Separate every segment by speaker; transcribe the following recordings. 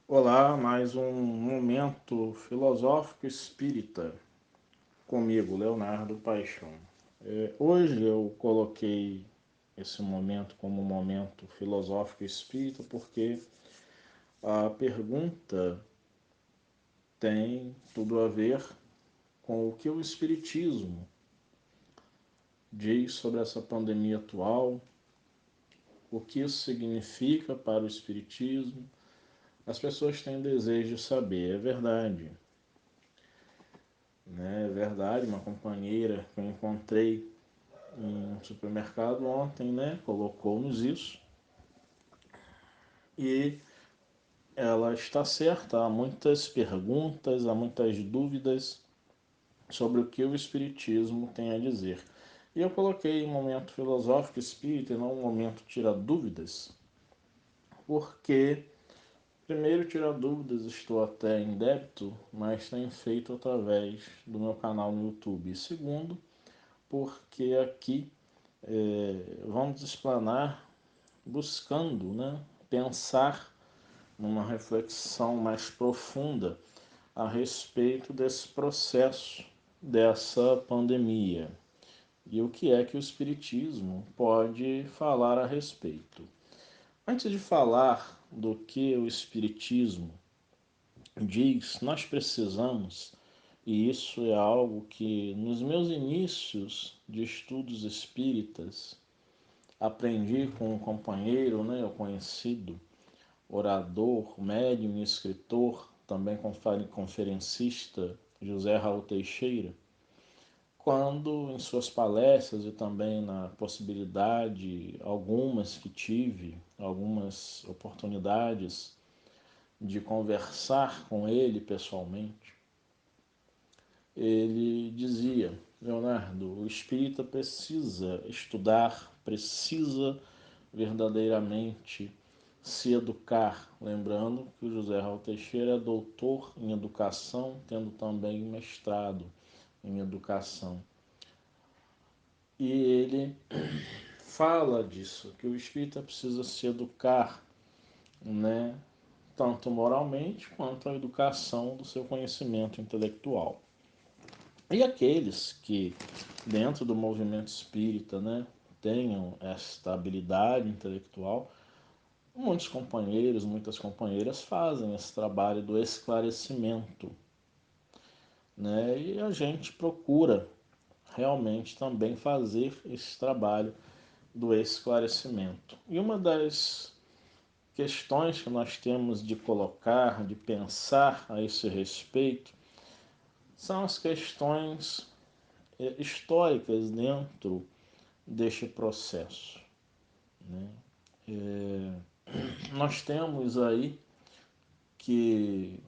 Speaker 1: Olá, mais um momento filosófico espírita comigo, Leonardo Paixão. Hoje eu coloquei esse momento como um momento filosófico espírita porque a pergunta tem tudo a ver com o que o Espiritismo diz sobre essa pandemia atual, o que isso significa para o Espiritismo. As pessoas têm desejo de saber, é verdade. É verdade, uma companheira que eu encontrei em um supermercado ontem, né, colocou-nos isso e ela está certa. Há muitas perguntas, há muitas dúvidas sobre o que o Espiritismo tem a dizer. E eu coloquei um momento filosófico espírita e não um momento tira dúvidas, porque, primeiro, tirar dúvidas estou até em débito, mas tenho feito através do meu canal no YouTube. E segundo, porque aqui vamos explanar buscando, né, pensar numa reflexão mais profunda a respeito desse processo, dessa pandemia. E o que é que o Espiritismo pode falar a respeito. Antes de falar do que o Espiritismo diz, nós precisamos, e isso é algo que nos meus inícios de estudos espíritas aprendi com um companheiro, né, o conhecido orador, médium e escritor, também conferencista, José Raul Teixeira, quando em suas palestras e também na possibilidade, algumas que tive, algumas oportunidades de conversar com ele pessoalmente, ele dizia: Leonardo, o espírita precisa estudar, precisa verdadeiramente se educar. Lembrando que o José Raul Teixeira é doutor em educação, tendo também mestrado em educação. E ele fala disso, que o espírita precisa se educar, né, tanto moralmente quanto a educação do seu conhecimento intelectual. E aqueles que, dentro do movimento espírita, né, tenham esta habilidade intelectual, muitos companheiros, muitas companheiras fazem esse trabalho do esclarecimento, né? E a gente procura realmente também fazer esse trabalho do esclarecimento. E uma das questões que nós temos de colocar, de pensar a esse respeito, são as questões históricas dentro deste processo, né? Nós temos aí que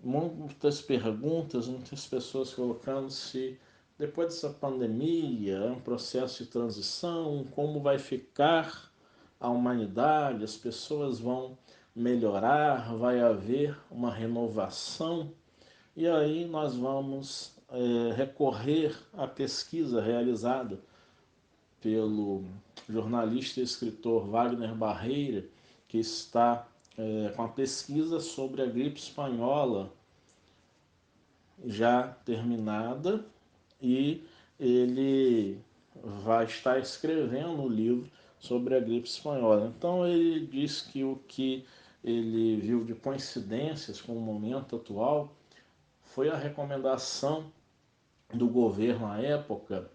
Speaker 1: muitas perguntas, muitas pessoas colocando se depois dessa pandemia é um processo de transição, como vai ficar a humanidade, as pessoas vão melhorar, vai haver uma renovação. E aí nós vamos recorrer à pesquisa realizada pelo jornalista e escritor Wagner Barreira, que está com a pesquisa sobre a gripe espanhola já terminada, e ele vai estar escrevendo um livro sobre a gripe espanhola. Então ele diz que o que ele viu de coincidências com o momento atual foi a recomendação do governo à época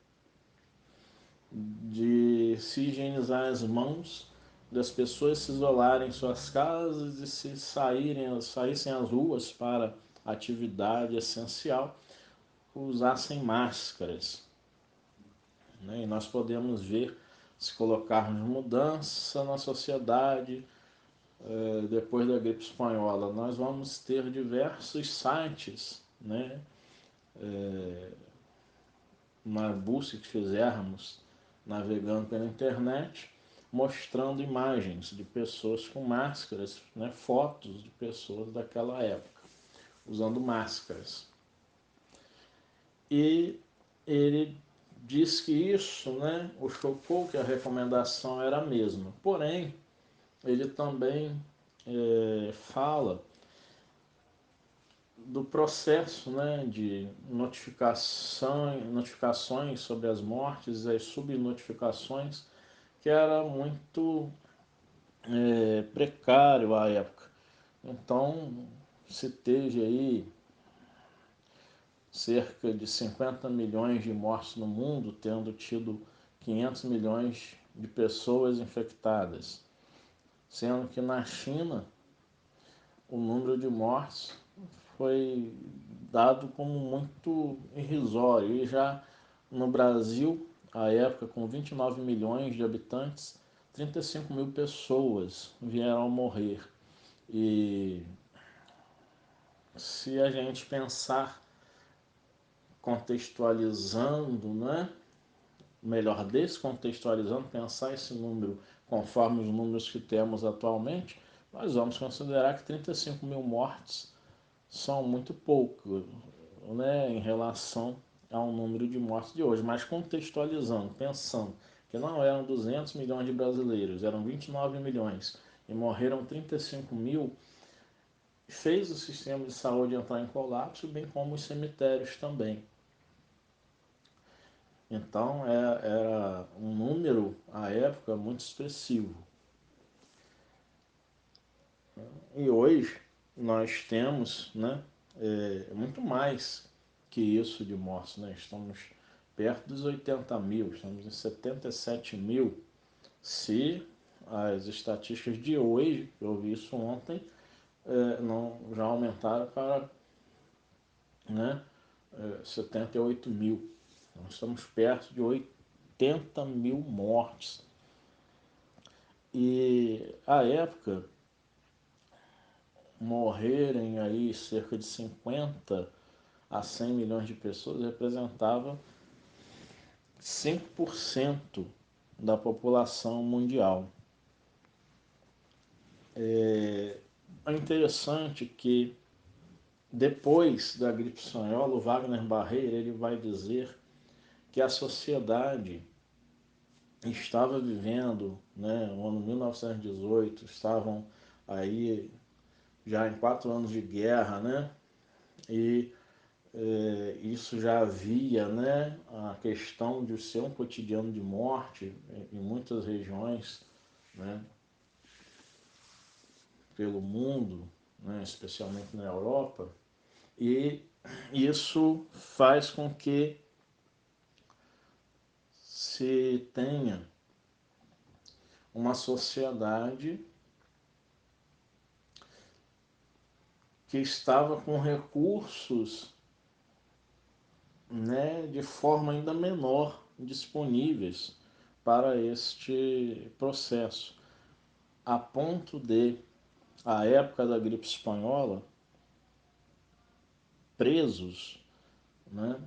Speaker 1: de se higienizar as mãos, das pessoas se isolarem em suas casas e se saíssem às ruas para atividade essencial, usassem máscaras, né? E nós podemos ver, se colocarmos mudança na sociedade depois da gripe espanhola, nós vamos ter diversos sites, né? Na busca que fizermos navegando pela internet, mostrando imagens de pessoas com máscaras, né? Fotos de pessoas daquela época usando máscaras. E ele diz que isso, né, o chocou, que a recomendação era a mesma. Porém, ele também fala do processo, né, de notificações sobre as mortes, as subnotificações, que era muito precário à época. Então, se teve aí cerca de 50 milhões de mortes no mundo, tendo tido 500 milhões de pessoas infectadas, sendo que na China o número de mortes foi dado como muito irrisório, e já no Brasil, à época, com 29 milhões de habitantes, 35 mil pessoas vieram a morrer. E se a gente pensar contextualizando, né? Melhor, descontextualizando, pensar esse número conforme os números que temos atualmente, nós vamos considerar que 35 mil mortes são muito pouco, né, em relação ao número de mortes de hoje. Mas contextualizando, pensando que não eram 200 milhões de brasileiros, eram 29 milhões e morreram 35 mil, fez o sistema de saúde entrar em colapso, bem como os cemitérios também. Então era um número, à época, muito expressivo. E hoje nós temos, né, muito mais que isso de mortes. Né? Estamos perto dos 80 mil, estamos em 77 mil. Se as estatísticas de hoje, eu vi isso ontem, não, já aumentaram para, né, 78 mil. Nós estamos perto de 80 mil mortes. E à época, morrerem aí cerca de 50 a 100 milhões de pessoas representava 5% da população mundial. É interessante que depois da gripe espanhola, o Wagner Barreira ele vai dizer que a sociedade estava vivendo, né, no ano 1918, estavam aí já em 4 anos de guerra, né, e isso já havia, né, a questão de ser um cotidiano de morte em muitas regiões, né, pelo mundo, né, especialmente na Europa, e isso faz com que se tenha uma sociedade que estava com recursos, né, de forma ainda menor disponíveis para este processo, a ponto de, a época da gripe espanhola, presos, né,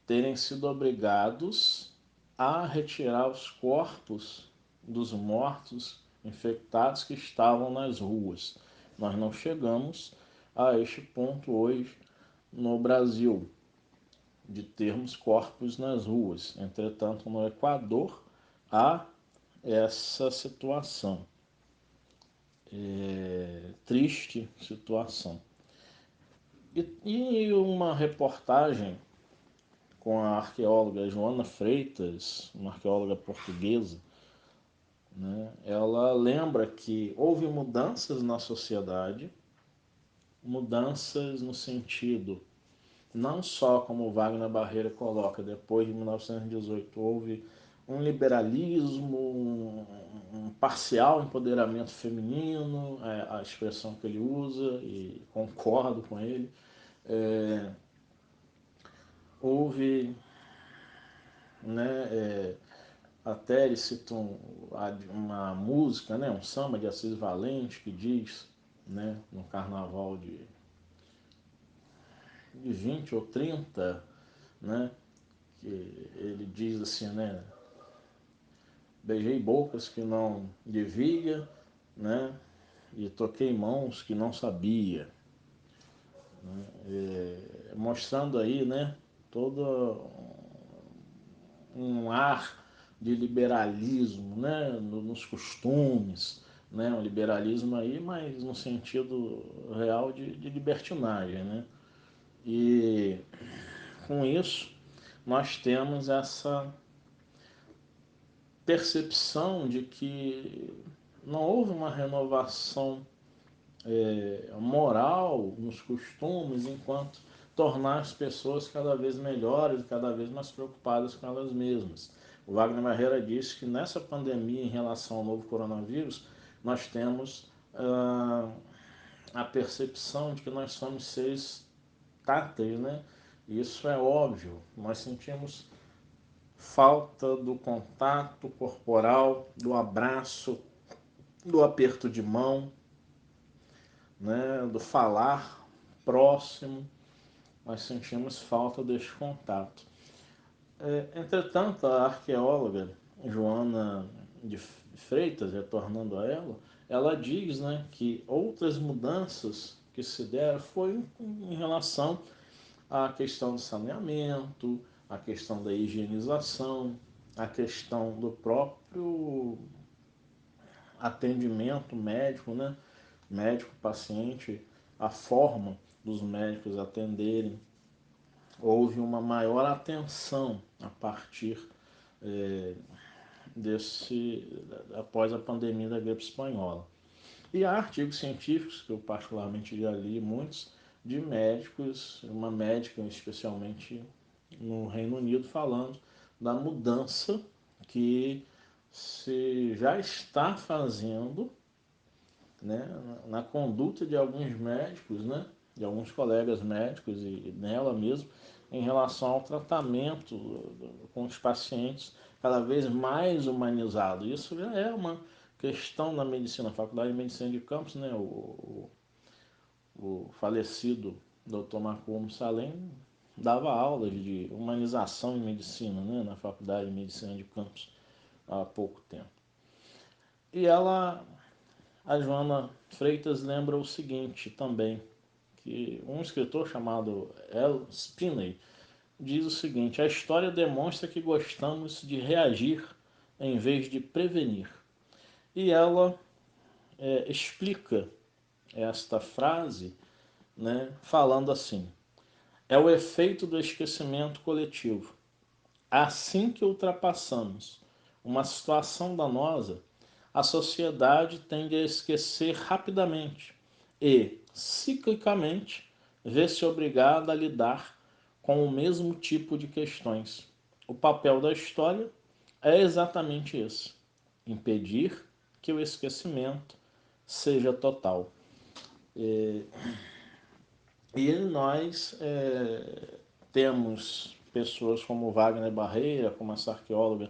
Speaker 1: terem sido obrigados a retirar os corpos dos mortos infectados que estavam nas ruas. Nós não chegamos a este ponto hoje no Brasil, de termos corpos nas ruas. Entretanto, no Equador há essa situação, triste situação. E uma reportagem com a arqueóloga Joana Freitas, uma arqueóloga portuguesa, né? Ela lembra que houve mudanças na sociedade, mudanças no sentido, não só como o Wagner Barreira coloca, depois de 1918 houve um liberalismo, um parcial empoderamento feminino, a expressão que ele usa, e concordo com ele. Houve, né, até ele cita uma música, né, um samba de Assis Valente, que diz, né, no carnaval de 20 ou 30, né, que ele diz assim, né, beijei bocas que não devia, né, e toquei mãos que não sabia, né, mostrando aí, né, todo um ar de liberalismo, né, nos costumes, né, um liberalismo aí, mas no sentido real de libertinagem, né? E com isso nós temos essa percepção de que não houve uma renovação moral nos costumes, enquanto tornar as pessoas cada vez melhores, cada vez mais preocupadas com elas mesmas. O Wagner Barreira disse que nessa pandemia, em relação ao novo coronavírus, nós temos a percepção de que nós somos seres táteis, né? Isso é óbvio. Nós sentimos falta do contato corporal, do abraço, do aperto de mão, né? Do falar próximo. Nós sentimos falta deste contato. Entretanto, a arqueóloga Joana de Freitas, retornando a ela diz, né, que outras mudanças que se deram foi em relação à questão do saneamento, à questão da higienização, à questão do próprio atendimento médico, né, médico-paciente, a forma dos médicos atenderem. Houve uma maior atenção a partir após a pandemia da gripe espanhola. E há artigos científicos, que eu particularmente já li muitos, de médicos, uma médica especialmente no Reino Unido, falando da mudança que se já está fazendo, né, na conduta de alguns médicos, né, de alguns colegas médicos e nela mesmo, em relação ao tratamento com os pacientes cada vez mais humanizado. Isso já é uma questão na medicina, a Faculdade de Medicina de Campos, né, o falecido Dr. Marco Salem dava aulas de humanização em medicina, né, na Faculdade de Medicina de Campos há pouco tempo. E a Joana Freitas lembra o seguinte também, que um escritor chamado L. Spinney diz o seguinte: a história demonstra que gostamos de reagir em vez de prevenir. E ela explica esta frase, né, falando assim: é o efeito do esquecimento coletivo. Assim que ultrapassamos uma situação danosa, a sociedade tende a esquecer rapidamente e, ciclicamente, vê-se obrigada a lidar com o mesmo tipo de questões. O papel da história é exatamente esse: impedir que o esquecimento seja total. E nós temos pessoas como Wagner Barreira, como essa arqueóloga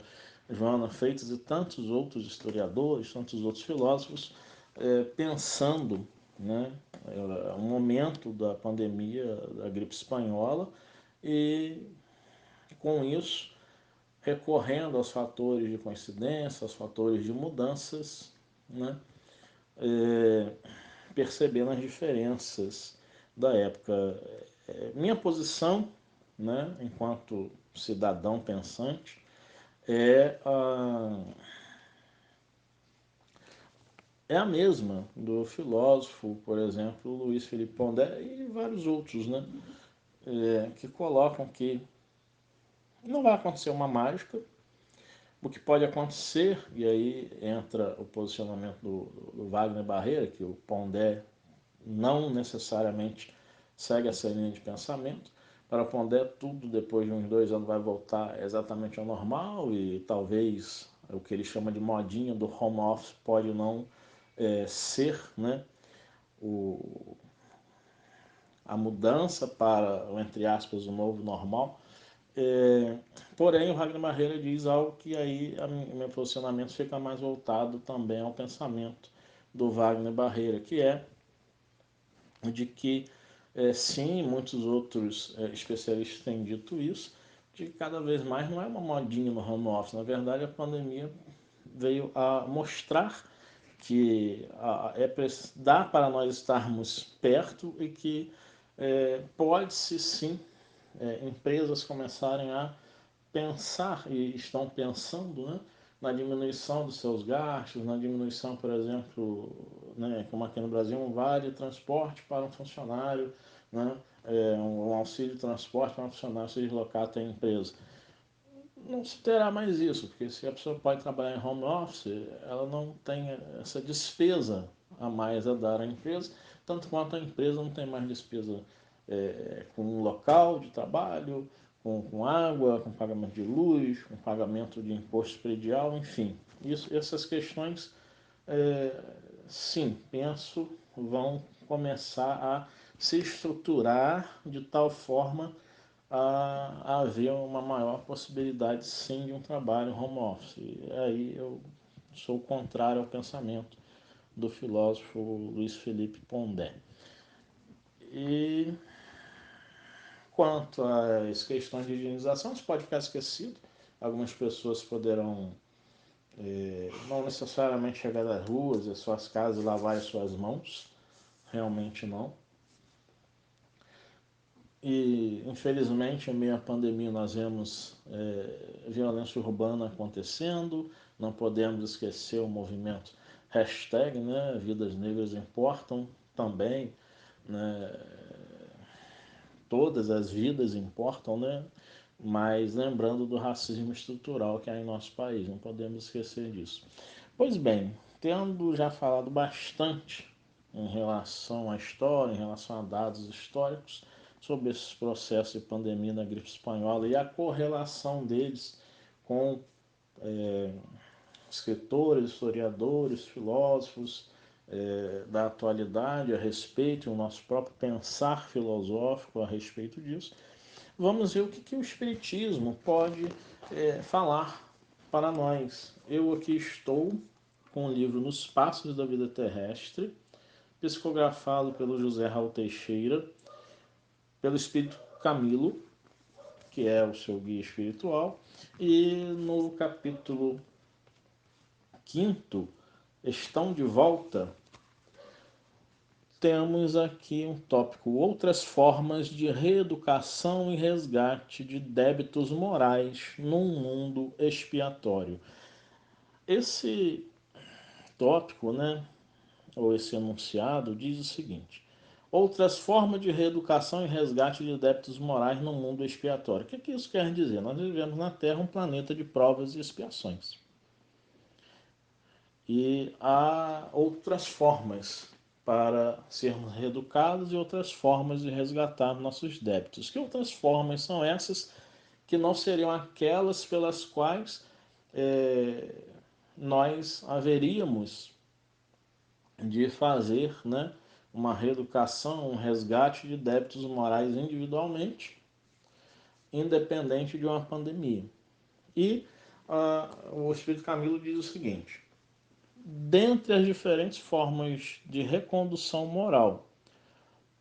Speaker 1: Joana Freitas e tantos outros historiadores, tantos outros filósofos, pensando, né, o momento da pandemia da gripe espanhola e, com isso, recorrendo aos fatores de coincidência, aos fatores de mudanças, né, percebendo as diferenças da época. Minha posição, né, enquanto cidadão pensante, é a mesma do filósofo, por exemplo, Luiz Felipe Pondé e vários outros, né, que colocam que não vai acontecer uma mágica. O que pode acontecer, e aí entra o posicionamento do Wagner Barreira, que o Pondé não necessariamente segue essa linha de pensamento. Para o Pondé, tudo depois de uns 2 anos vai voltar exatamente ao normal e talvez o que ele chama de modinha do home office pode não ser, né, a mudança para, entre aspas, o novo normal. Porém, o Wagner Barreira diz algo que aí o meu posicionamento fica mais voltado também ao pensamento do Wagner Barreira, que é de que, sim, muitos outros especialistas têm dito isso, de que cada vez mais não é uma modinha no home office. Na verdade, a pandemia veio a mostrar que dá para nós estarmos perto e que pode-se sim empresas começarem a pensar e estão pensando, né, na diminuição dos seus gastos, na diminuição, por exemplo, né, como aqui no Brasil, um vale transporte para um funcionário, né, um auxílio transporte para um funcionário se deslocar até a empresa. Não se terá mais isso, porque se a pessoa pode trabalhar em home office, ela não tem essa despesa a mais a dar à empresa, tanto quanto a empresa não tem mais despesa com um local de trabalho, com água, com pagamento de luz, com pagamento de imposto predial, enfim. Essas questões, sim, penso, vão começar a se estruturar de tal forma a haver uma maior possibilidade, sim, de um trabalho home office. E aí eu sou contrário ao pensamento do filósofo Luiz Felipe Pondé. E quanto às questões de higienização, isso pode ficar esquecido. Algumas pessoas poderão não necessariamente chegar às ruas, às suas casas, lavar as suas mãos. Realmente não. E, infelizmente, em meio à pandemia, nós vemos violência urbana acontecendo. Não podemos esquecer o movimento hashtag, né, Vidas Negras Importam, também, né, todas as vidas importam, né, mas lembrando do racismo estrutural que há em nosso país, não podemos esquecer disso. Pois bem, tendo já falado bastante em relação à história, em relação a dados históricos, sobre esses processos de pandemia da gripe espanhola e a correlação deles com escritores, historiadores, filósofos da atualidade a respeito, e o nosso próprio pensar filosófico a respeito disso, vamos ver o que o Espiritismo pode falar para nós. Eu aqui estou com o livro Nos Passos da Vida Terrestre, psicografado pelo José Raul Teixeira, pelo Espírito Camilo, que é o seu guia espiritual, e no capítulo 5º, Estão de Volta, temos aqui um tópico: outras formas de reeducação e resgate de débitos morais num mundo expiatório. Esse tópico, né, ou esse enunciado, diz o seguinte: outras formas de reeducação e resgate de débitos morais no mundo expiatório. O que isso quer dizer? Nós vivemos na Terra um planeta de provas e expiações. E há outras formas para sermos reeducados e outras formas de resgatar nossos débitos. Que outras formas são essas que não seriam aquelas pelas quais nós haveríamos de fazer, né, uma reeducação, um resgate de débitos morais individualmente, independente de uma pandemia. E o Espírito Camilo diz o seguinte: dentre as diferentes formas de recondução moral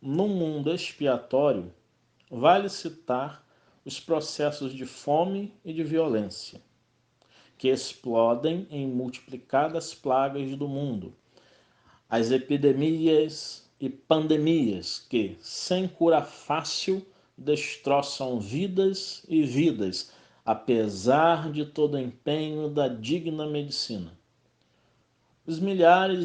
Speaker 1: no mundo expiatório, vale citar os processos de fome e de violência, que explodem em multiplicadas plagas do mundo, as epidemias e pandemias que, sem cura fácil, destroçam vidas e vidas, apesar de todo o empenho da digna medicina. Os milhares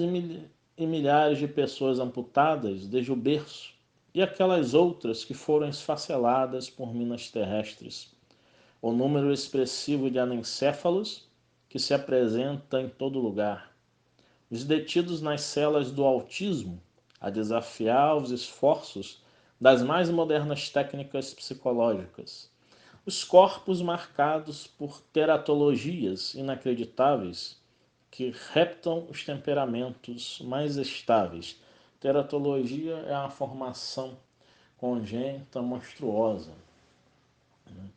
Speaker 1: e milhares de pessoas amputadas desde o berço e aquelas outras que foram esfaceladas por minas terrestres. O número expressivo de anencéfalos que se apresenta em todo lugar. Os detidos nas celas do autismo a desafiar os esforços das mais modernas técnicas psicológicas. Os corpos marcados por teratologias inacreditáveis que reptam os temperamentos mais estáveis. Teratologia é a formação congênita monstruosa, né,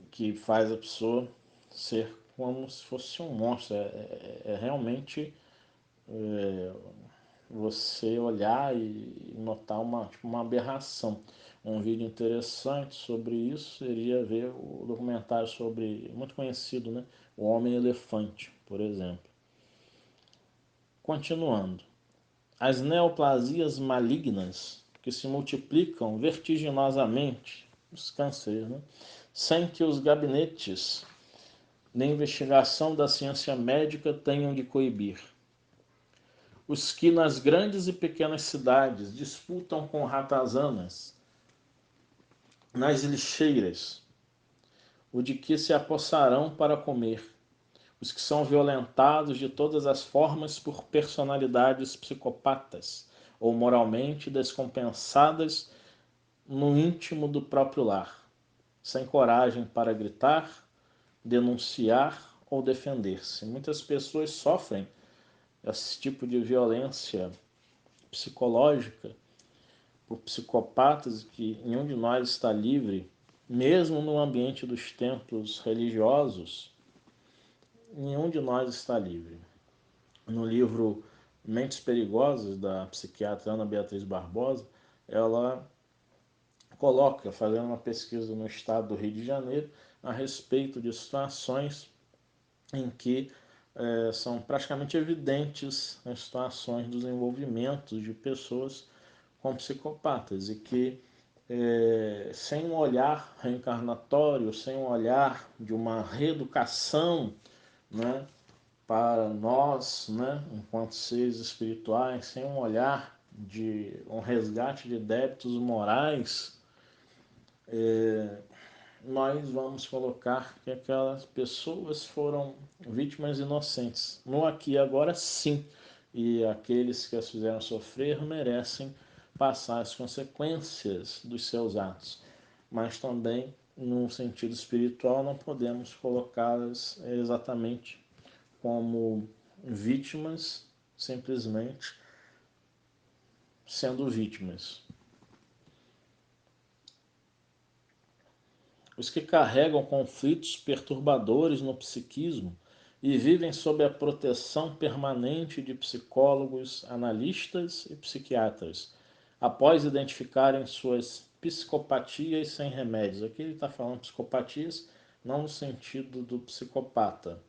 Speaker 1: que faz a pessoa ser como se fosse um monstro. É realmente você olhar e notar uma aberração. Um vídeo interessante sobre isso seria ver o documentário sobre, muito conhecido, né, O Homem-Elefante, por exemplo. Continuando. As neoplasias malignas, que se multiplicam vertiginosamente os cânceres, né? Sem que os gabinetes de investigação da ciência médica tenham de coibir. Os que nas grandes e pequenas cidades disputam com ratazanas nas lixeiras, o de que se apossarão para comer, os que são violentados de todas as formas por personalidades psicopatas ou moralmente descompensadas no íntimo do próprio lar, sem coragem para gritar, denunciar ou defender-se. Muitas pessoas sofrem esse tipo de violência psicológica por psicopatas, que nenhum de nós está livre, mesmo no ambiente dos templos religiosos, nenhum de nós está livre. No livro Mentes Perigosas, da psiquiatra Ana Beatriz Barbosa, ela coloca, fazendo uma pesquisa no estado do Rio de Janeiro, a respeito de situações em que são praticamente evidentes as situações dos envolvimentos de pessoas com psicopatas e que sem um olhar reencarnatório, sem um olhar de uma reeducação, né, para nós, né, enquanto seres espirituais, sem um olhar de um resgate de débitos morais, nós vamos colocar que aquelas pessoas foram vítimas inocentes. No aqui e agora, sim. E aqueles que as fizeram sofrer merecem passar as consequências dos seus atos. Mas também, num sentido espiritual, não podemos colocá-las exatamente como vítimas, simplesmente sendo vítimas. Os que carregam conflitos perturbadores no psiquismo e vivem sob a proteção permanente de psicólogos, analistas e psiquiatras, após identificarem suas psicopatias sem remédios. Aqui ele está falando psicopatias não no sentido do psicopata,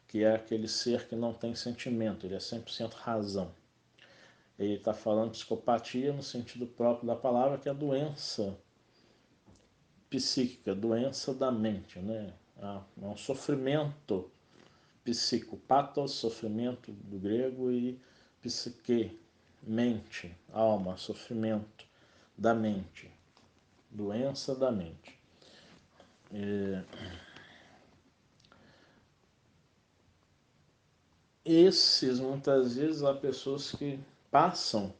Speaker 1: que é aquele ser que não tem sentimento, ele é 100% razão. Ele está falando psicopatia no sentido próprio da palavra, que é a doença psíquica, doença da mente, né? É um sofrimento psíquico, pathos, sofrimento do grego, e psique, mente, alma, sofrimento da mente, doença da mente. Esses, muitas vezes, há pessoas que passam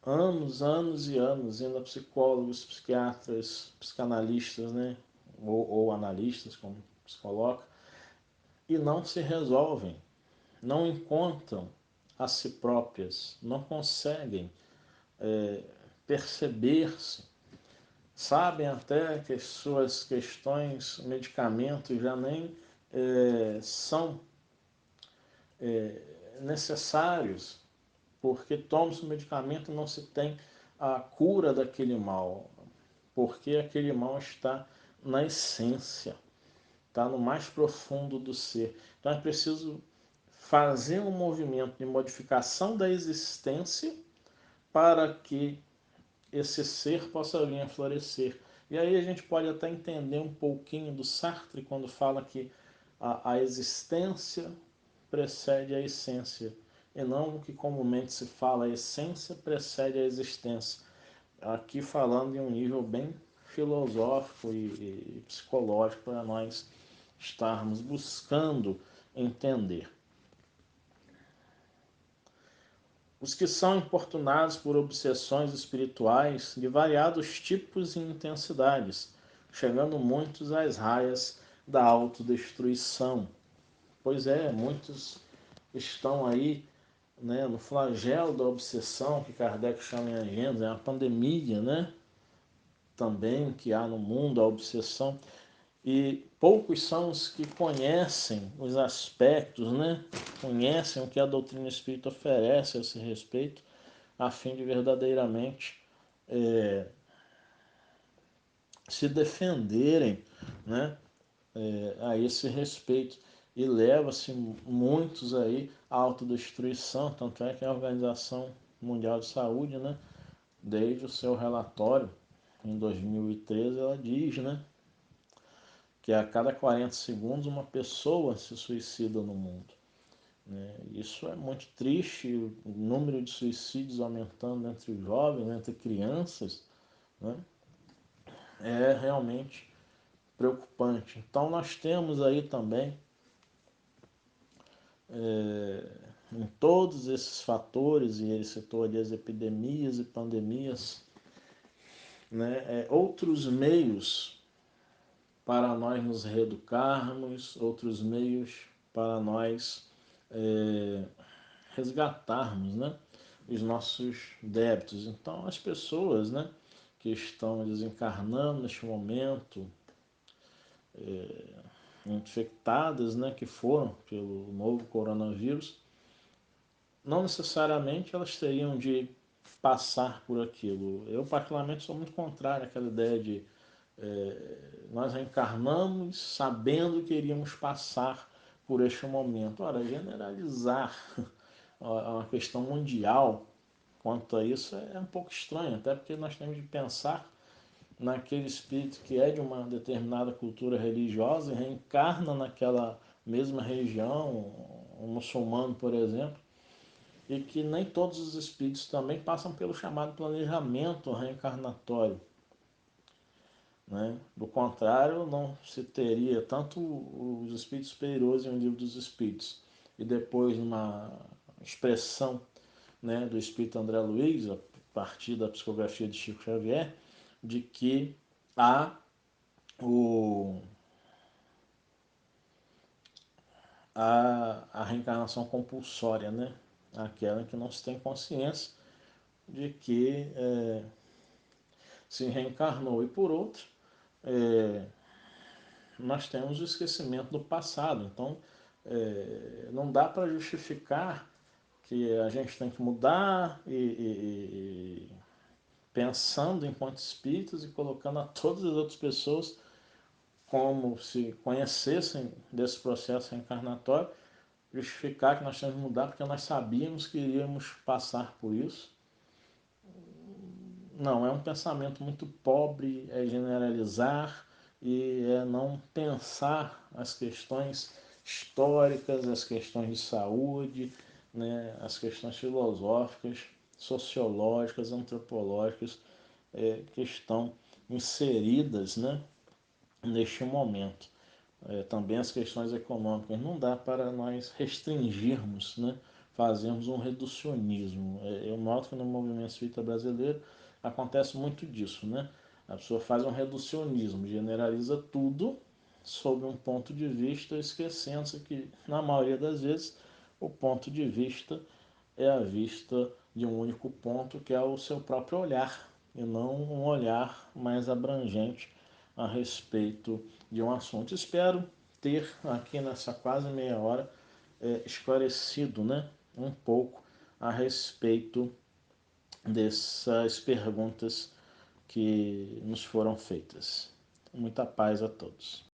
Speaker 1: anos e anos indo a psicólogos, psiquiatras, psicanalistas, né? Ou analistas, como se coloca, e não se resolvem, não encontram a si próprias, não conseguem perceber-se, sabem até que as suas questões, medicamentos já nem são necessários, porque toma-se o medicamento e não se tem a cura daquele mal, porque aquele mal está na essência, está no mais profundo do ser. Então é preciso fazer um movimento de modificação da existência para que esse ser possa vir a florescer. E aí a gente pode até entender um pouquinho do Sartre quando fala que a existência precede a essência, e não o que comumente se fala, a essência precede a existência. Aqui falando em um nível bem filosófico e psicológico para nós estarmos buscando entender. Os que são importunados por obsessões espirituais de variados tipos e intensidades, chegando muitos às raias da autodestruição. Pois é, muitos estão aí, né, no flagelo da obsessão, que Kardec chama em agenda, é a pandemia, né, também que há no mundo, a obsessão. E poucos são os que conhecem os aspectos, né? Conhecem o que a doutrina espírita oferece a esse respeito, a fim de verdadeiramente se defenderem, né? A esse respeito. E leva-se muitos aí à autodestruição, tanto é que a Organização Mundial de Saúde, né, desde o seu relatório em 2013, ela diz, né, que a cada 40 segundos uma pessoa se suicida no mundo. Né? Isso é muito triste, o número de suicídios aumentando entre os jovens, entre crianças, né? É realmente preocupante. Então nós temos aí também, em todos esses fatores, e ele citou ali as epidemias e pandemias, né, outros meios para nós nos reeducarmos, outros meios para nós é, resgatarmos, né, os nossos débitos. Então, as pessoas, né, que estão desencarnando neste momento, infectadas, né, que foram pelo novo coronavírus, não necessariamente elas teriam de passar por aquilo. Eu, particularmente, sou muito contrário àquela ideia de nós reencarnamos sabendo que iríamos passar por este momento. Ora, generalizar uma questão mundial quanto a isso é um pouco estranho, até porque nós temos de pensar naquele espírito que é de uma determinada cultura religiosa e reencarna naquela mesma região, um muçulmano, por exemplo, e que nem todos os espíritos também passam pelo chamado planejamento reencarnatório. Né? Do contrário, não se teria tanto os espíritos superiores em um livro dos espíritos e depois uma expressão, né, do espírito André Luiz, a partir da psicografia de Chico Xavier, de que há o, a reencarnação compulsória, né? Aquela que não se tem consciência de que se reencarnou. E por outro, é, nós temos o esquecimento do passado. Então, não dá para justificar que a gente tem que mudar e pensando enquanto espíritos e colocando a todas as outras pessoas como se conhecessem desse processo reencarnatório, justificar que nós temos que mudar porque nós sabíamos que iríamos passar por isso. Não, é um pensamento muito pobre, é generalizar e é não pensar as questões históricas, as questões de saúde, né, as questões filosóficas, sociológicas, antropológicas, que estão inseridas, né, neste momento. Também as questões econômicas. Não dá para nós restringirmos, né, fazermos um reducionismo. Eu noto que no movimento espírita brasileiro acontece muito disso. Né? A pessoa faz um reducionismo, generaliza tudo sob um ponto de vista, esquecendo-se que, na maioria das vezes, o ponto de vista é a vista de um único ponto, que é o seu próprio olhar, e não um olhar mais abrangente a respeito de um assunto. Espero ter aqui nessa quase meia hora esclarecido, né, um pouco a respeito dessas perguntas que nos foram feitas. Muita paz a todos.